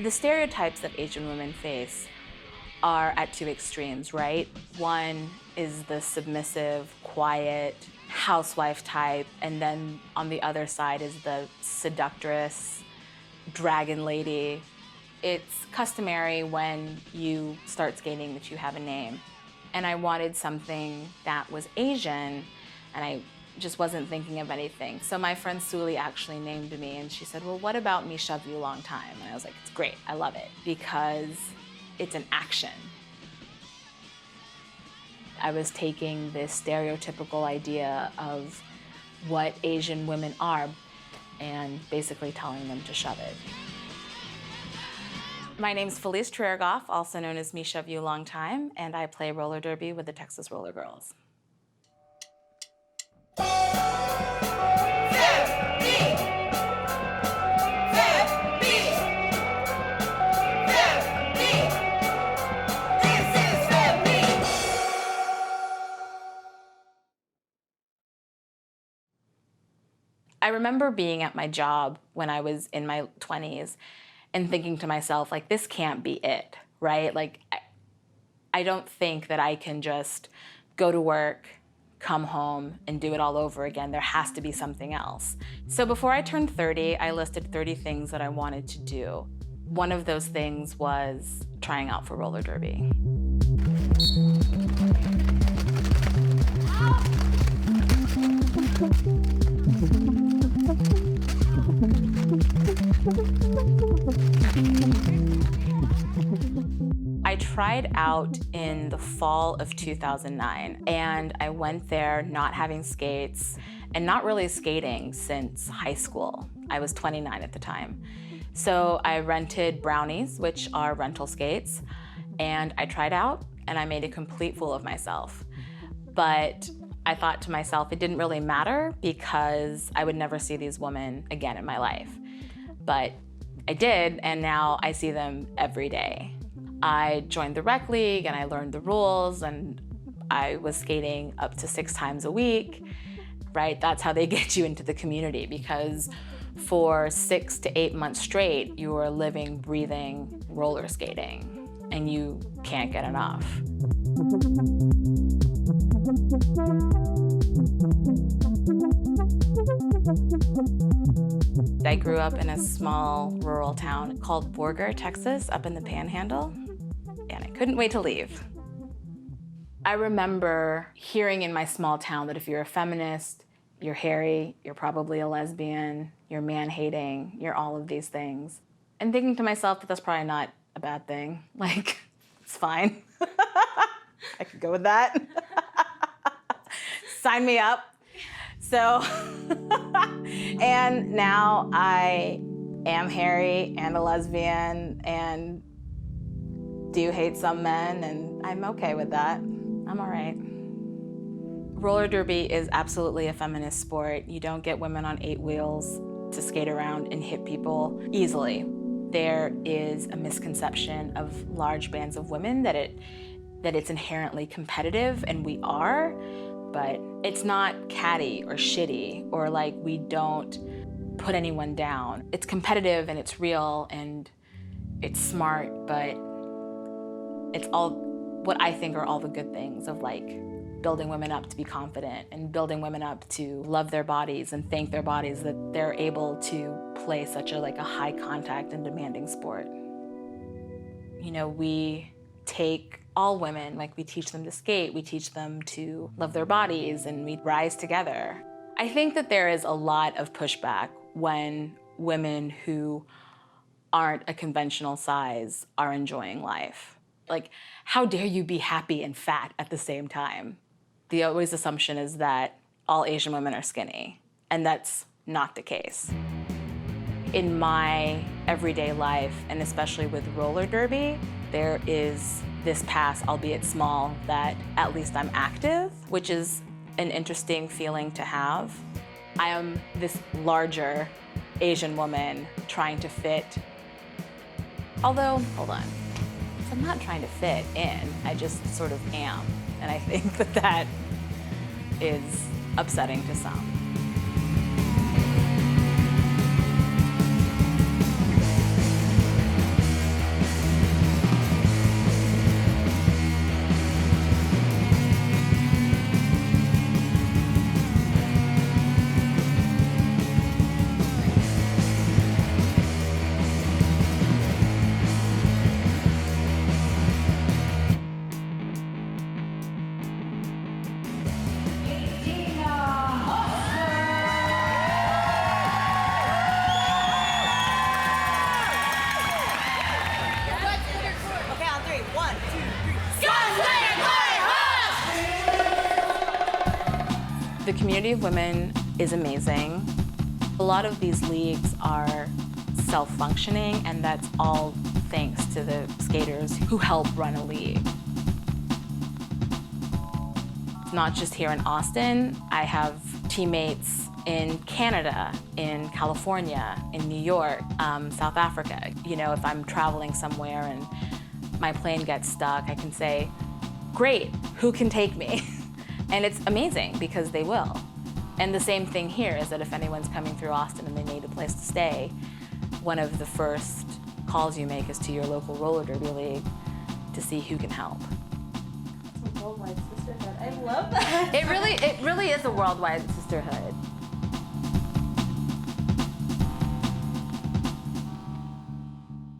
The stereotypes that Asian women face are at two extremes, right? One is the submissive, quiet, housewife type, and then on the other side is the seductress, dragon lady. It's customary when you start skating that you have a name. And I wanted something that was Asian, and I just wasn't thinking of anything. So my friend Suli actually named me, and she said, well, what about Me Shove You Long Time? And I was like, it's great, I love it, because it's an action. I was taking this stereotypical idea of what Asian women are and basically telling them to shove it. My name's Felice Trirogoff, also known as Me Shove You Long Time, and I play roller derby with the Texas Roller Girls. I remember being at my job when I was in my 20s and thinking to myself, like, this can't be it, right? Like, I don't think that I can just go to work, come home, and do it all over again. There has to be something else. So before I turned 30, I listed 30 things that I wanted to do. One of those things was trying out for roller derby. I tried out in the fall of 2009, and I went there not having skates and not really skating since high school. I was 29 at the time. So I rented brownies, which are rental skates, and I tried out, and I made a complete fool of myself. But I thought to myself, it didn't really matter because I would never see these women again in my life. But I did, and now I see them every day. I joined the rec league and I learned the rules, and I was skating up to 6 times a week, right? That's how they get you into the community, because for 6 to 8 months straight, you are living, breathing, roller skating, and you can't get enough. I grew up in a small rural town called Borger, Texas, up in the Panhandle, and I couldn't wait to leave. I remember hearing in my small town that if you're a feminist, you're hairy, you're probably a lesbian, you're man-hating, you're all of these things. And thinking to myself that that's probably not a bad thing. Like, it's fine. I could go with that. Sign me up. So, and now I am hairy and a lesbian and do hate some men, and I'm okay with that. I'm all right. Roller derby is absolutely a feminist sport. You don't get women on 8 wheels to skate around and hit people easily. There is a misconception of large bands of women that it's inherently competitive, and we are, but it's not catty or shitty or like we don't put anyone down. It's competitive and it's real and it's smart, but it's all what I think are all the good things of like building women up to be confident and building women up to love their bodies and thank their bodies that they're able to play such a high contact and demanding sport. You know, we take all women, like we teach them to skate, we teach them to love their bodies, and we rise together. I think that there is a lot of pushback when women who aren't a conventional size are enjoying life. Like, how dare you be happy and fat at the same time? The always assumption is that all Asian women are skinny, and that's not the case. In my everyday life, and especially with roller derby, there is this pass, albeit small, that at least I'm active, which is an interesting feeling to have. I am this larger Asian woman trying to fit, although, hold on, I'm not trying to fit in, I just sort of am. And I think that that is upsetting to some. community of women is amazing. A lot of these leagues are self-functioning, and that's all thanks to the skaters who help run a league. It's not just here in Austin. I have teammates in Canada, in California, in New York, South Africa. You know, if I'm traveling somewhere and my plane gets stuck, I can say, great, who can take me? And it's amazing because they will. And the same thing here is that if anyone's coming through Austin and they need a place to stay, one of the first calls you make is to your local roller derby league to see who can help. It's a worldwide sisterhood. I love that. It really is a worldwide sisterhood.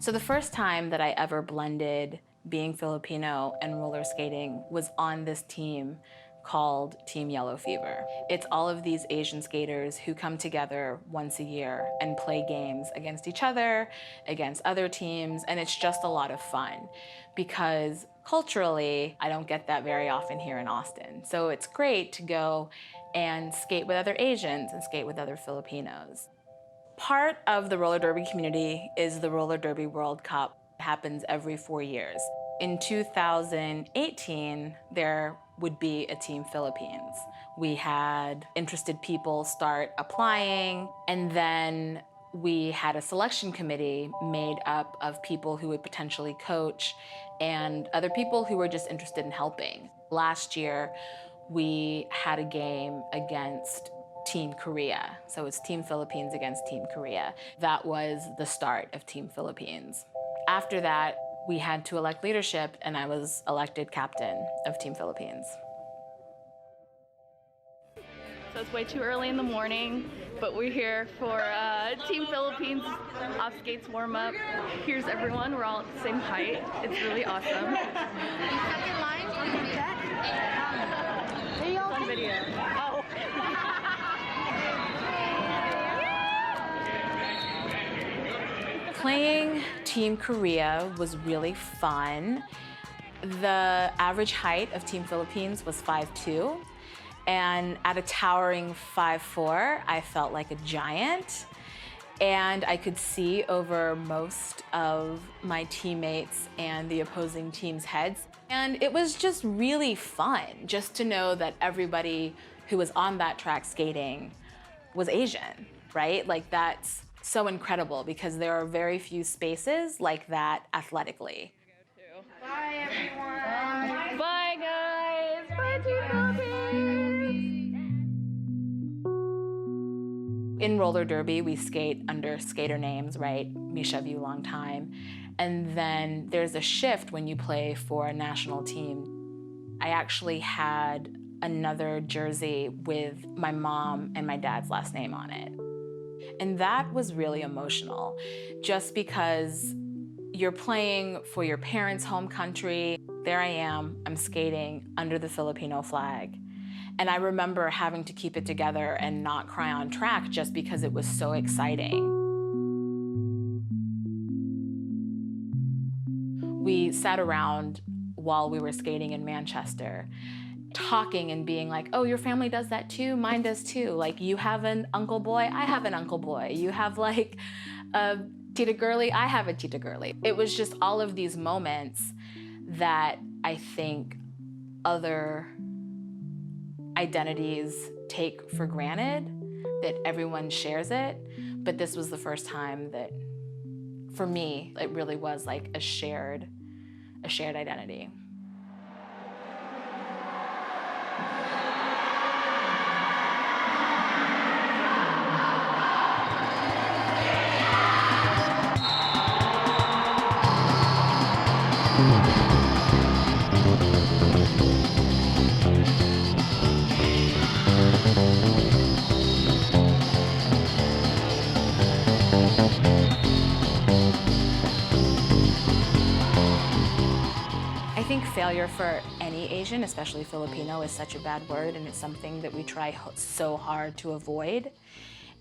So the first time that I ever blended being Filipino and roller skating was on this team called Team Yellow Fever. It's all of these Asian skaters who come together once a year and play games against each other, against other teams, and it's just a lot of fun because culturally, I don't get that very often here in Austin. So it's great to go and skate with other Asians and skate with other Filipinos. Part of the roller derby community is the Roller Derby World Cup. It happens every 4 years. In 2018, there would be a Team Philippines. We had interested people start applying, and then we had a selection committee made up of people who would potentially coach and other people who were just interested in helping. Last year, we had a game against Team Korea. So it's Team Philippines against Team Korea. That was the start of Team Philippines. After that, we had to elect leadership, and I was elected captain of Team Philippines. So it's way too early in the morning, but we're here for Team Philippines off skates warm up. Here's everyone, we're all at the same height. It's really awesome. Second line, It's on video. Oh. Playing Team Korea was really fun. The average height of Team Philippines was 5'2", and at a towering 5'4", I felt like a giant. And I could see over most of my teammates and the opposing team's heads. And it was just really fun just to know that everybody who was on that track skating was Asian, right? Like that's so incredible because there are very few spaces like that athletically. Bye, everyone. Bye, guys. Bye, Team Philippines. In roller derby, we skate under skater names, right? Misha View Long Time. And then there's a shift when you play for a national team. I actually had another jersey with my mom and my dad's last name on it. And that was really emotional, just because you're playing for your parents' home country. There I am, I'm skating under the Filipino flag. And I remember having to keep it together and not cry on track just because it was so exciting. We sat around while we were skating in Manchester, talking and being like, oh, your family does that too? Mine does too. Like, you have an uncle boy, I have an uncle boy. You have like a tita girly, I have a tita girly. It was just all of these moments that I think other identities take for granted, that everyone shares it. But this was the first time that, for me, it really was like a shared identity. I think failure for any Asian, especially Filipino, is such a bad word, and it's something that we try so hard to avoid.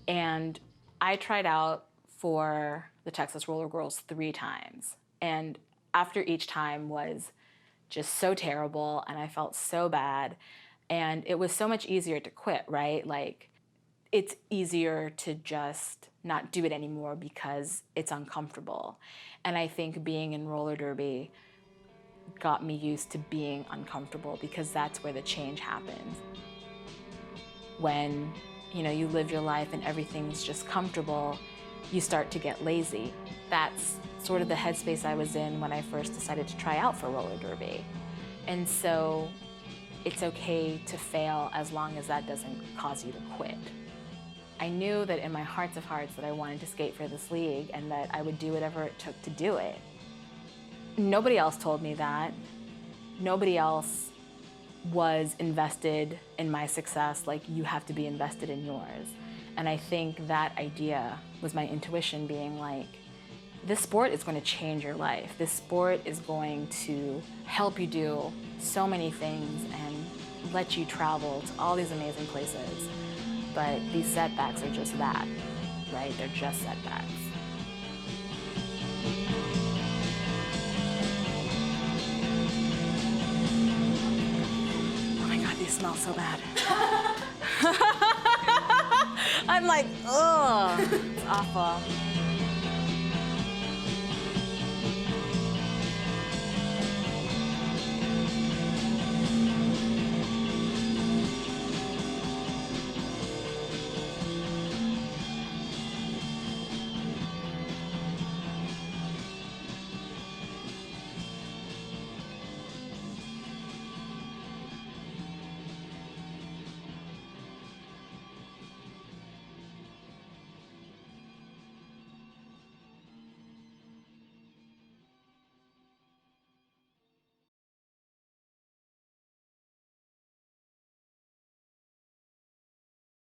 And I tried out for the Texas Roller Girls 3 times, and after each time was just so terrible, and I felt so bad. And it was so much easier to quit, right? Like, it's easier to just not do it anymore because it's uncomfortable. And I think being in roller derby got me used to being uncomfortable, because that's where the change happens. When, you know, you live your life and everything's just comfortable, you start to get lazy. That's sort of the headspace I was in when I first decided to try out for roller derby. And so it's okay to fail as long as that doesn't cause you to quit. I knew that in my hearts of hearts that I wanted to skate for this league and that I would do whatever it took to do it. Nobody else told me that. Nobody else was invested in my success like you have to be invested in yours. And I think that idea was my intuition being like, this sport is going to change your life. This sport is going to help you do so many things and let you travel to all these amazing places. But these setbacks are just that, right? They're just setbacks. Oh my God, these smell so bad. I'm like, ugh, it's awful.